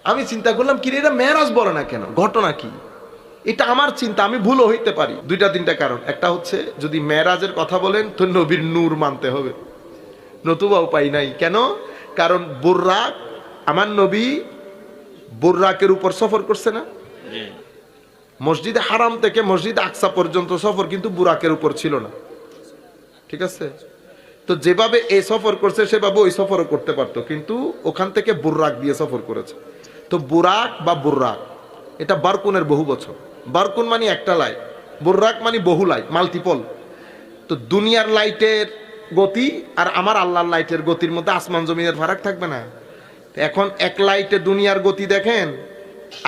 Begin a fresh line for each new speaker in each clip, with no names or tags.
আমি চিন্তা করলাম কি রে, এটা মেরাজ বলে না কেন, ঘটনা কি? এটা আমার চিন্তা, আমি ভুলও হইতে পারি। দুইটা তিনটা কারণ। একটা হচ্ছে, যদি মেরাজের কথা বলেন তো নবীর নূর মানতে হবে, নতুবা উপায় নাই। কেন? কারণ বুররাক, আমার নবী বুররাকের উপর সফর করছে না? মসজিদে হারাম থেকে মসজিদ আকসা পর্যন্ত সফর কিন্তু বুরাকের উপর ছিল না, ঠিক আছে? তো যেভাবে এই সফর করছে সেভাবে ওই সফরও করতে পারতো, কিন্তু ওখান থেকে বুররাক দিয়ে সফর করেছে। তো বুরাক বা বুররাক এটা বারকুনের বহু বছর। বারকুন মানে একটা লাইট, বুররাক মানে বহু লাইট, মাল্টিপল। তো দুনিয়ার লাইটের গতি আর আমার আল্লাহর লাইটের গতির মধ্যে আসমান জমিনের ফারাক থাকবে না? এখন এক লাইটে দুনিয়ার গতি দেখেন,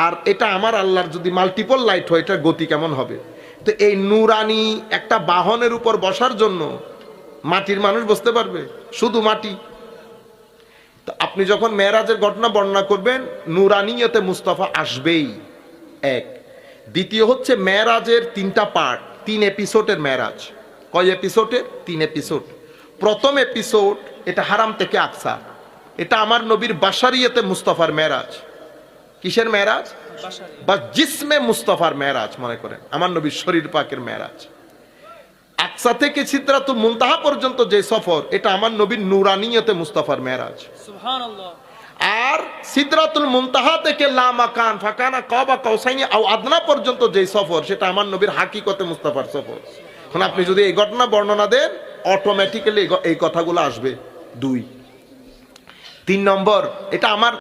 আর এটা আমার আল্লাহর যদি মাল্টিপল লাইট হয়, এটার গতি কেমন হবে? তো এই নুরানি একটা বাহনের উপর বসার জন্য মাটির মানুষ বসতে পারবে? শুধু মাটি। তো আপনি যখন মেরাজের ঘটনা বর্ণনা করবেন, নুরানিয়তে মুস্তাফা আসবেই, এক। দ্বিতীয় হচ্ছে মেরাজের তিনটা পার্ট, 3 এপিসোডের মেরাজ। কয় এপিসোডের? 3 এপিসোড। প্রথম এপিসোড এটা হারাম থেকে আকসা, এটা আমার নবীর বাশারিয়তে মুস্তাফার মেরাজ। কিসের মেরাজ? বা জিসমে মুস্তাফার মেরাজ মনে করেন, আমার নবীর শরীর পাকের মেরাজ। আকসা থেকে সিদরাতুল মুনতাহা পর্যন্ত যে সফর, এটা আমার নবীর নুরানিয়তে মুস্তাফার মেরাজ। সুবহানাল্লাহ। আর সিদরাতুল মুনতাহা থেকে লা মাকান ফাকানা কাবা কাউসাইনি আও আদনা পর্যন্ত যে সফর, সেটা আমার নবীর হাকিকতে মুস্তাফার সফর। এখন আপনি যদি এই ঘটনা বর্ণনা দেন, অটোমেটিক্যালি এই কথাগুলো আসবে। 2 3 নম্বর, এটা আমার